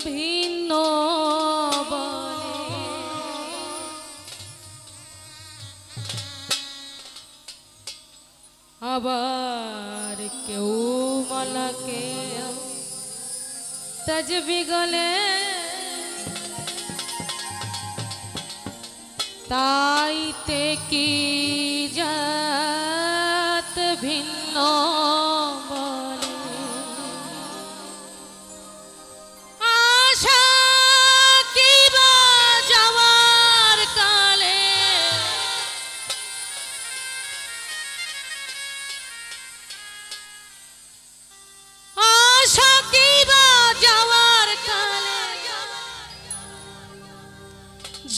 ভিন্ন বলে আবার কেউ মালাকে তজবি গলে তাইতে কি জাত ভিন্ন বলে আশা কি বা যাওয়ার কালে আশা কি বা যাওয়ার কালে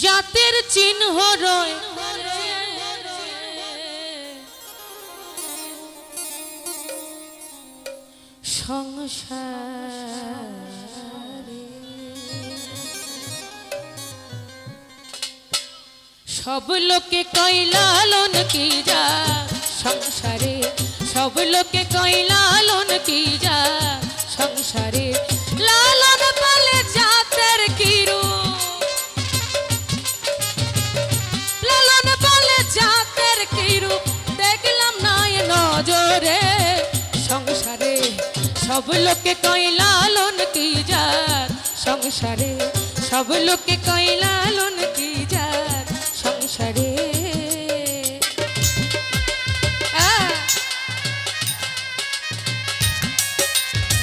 জাতের চিহ্ন রয় সংসারে সব লোকে কই লালন কি যা সংসারে সব লোকে কই লালন কি যা সংসারে লালন বলে জাতের কি রূপ লালন বলে জাতের কি রূপ দেখলাম না এ নজরে সংসারে সব লোকে কই লালন কি জাত সংসারে সব লোকে কই লালন কি জাত সংসারে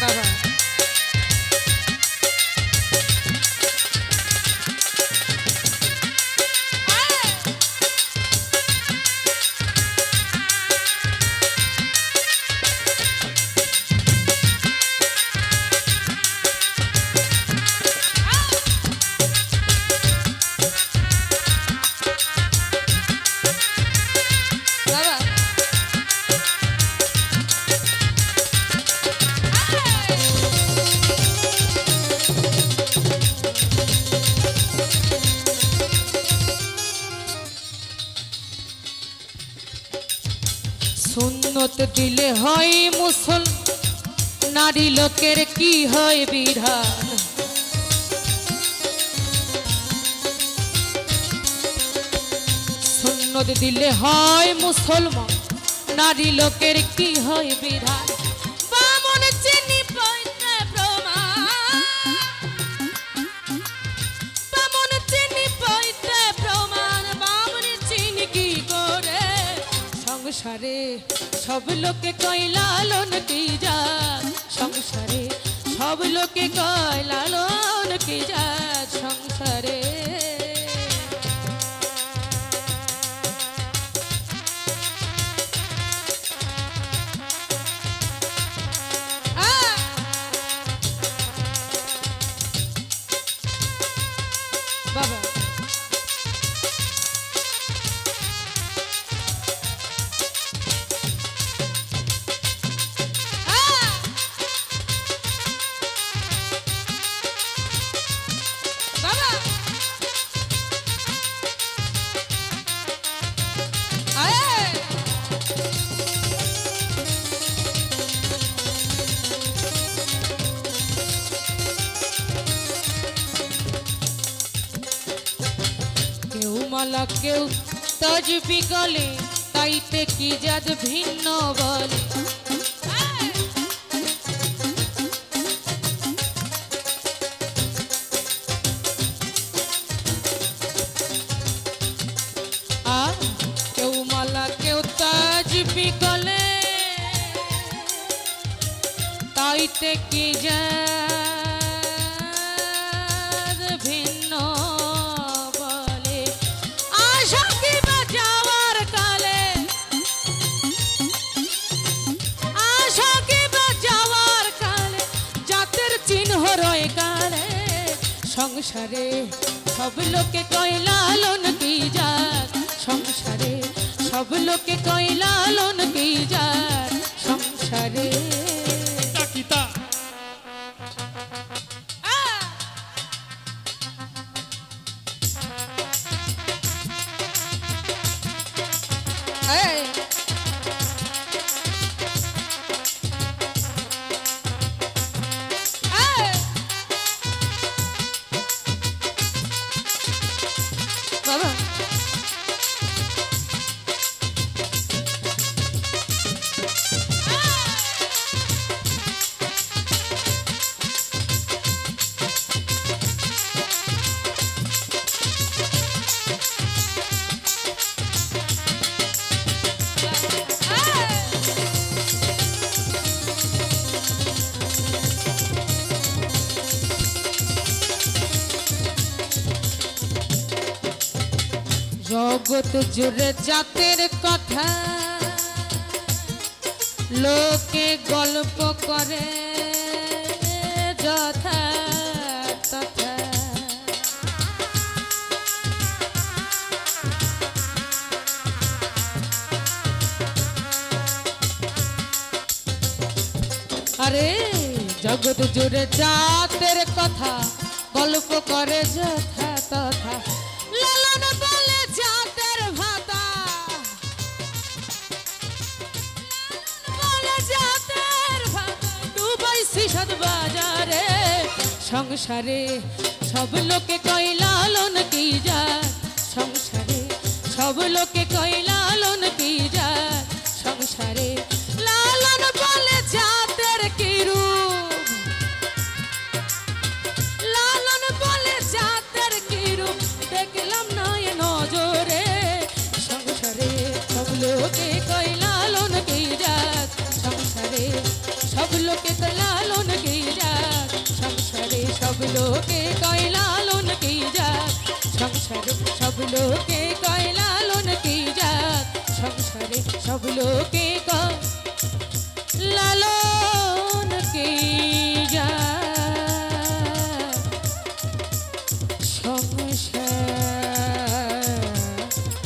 বাবা সুন্নত দিলে হয় মুসল নারী লোকের কি হয় বিধান সুন্নত দিলে হয় মুসলমান নারী লোকের কি হয় বিধান বামন চিনি পাইতে প্রমাণ বামন চিনি পাইতে প্রমাণ বামন চিনি কি করে সংসারে সব লোকে কই লালন কি যা সংসারে সব লোকে কই লালন কি যা সংসারে বাবা কেউ মালা কেউ তজবি গলে তাইতে কি জাত ভিন্ন বলে আর কেউ মালা কেউ তজবি গলে তাইতে কি জাত ভিন্ন সংসারে সব লোকে কই লালন কি জাত সংসারে সব লোকে কই লালন কি জাত সংসারে জগৎ জুড়ে জাতের কথা লোকে গল্প করে যথা তথা। আরে জগৎ জুড়ে জাতের কথা গল্প করে যথা তথা। লালন বলে জাতের ভাতা, বলে জাতের ভাতা ডুবাইছি সাত বাজারে। সংসারে সব লোকে কই লালন কি জাত, সংসারে সব লোকে কই লালন কি জাত। সংসারে লালন বলে জাতের কি রূপ, লালন বলে জাতের কি রূপ দেখলাম না এ নজরে। সংসারে সব লোকে কই লালন কি জাত, সংসারে সব লোকে কই লালন কি জাত। সংসারে সব লোকে কই লালন কি জাত, সংসারে সব লোকে কই লালন কি জাত। সংসারে সব লোকে কয় লালন কি জাত। সংসারে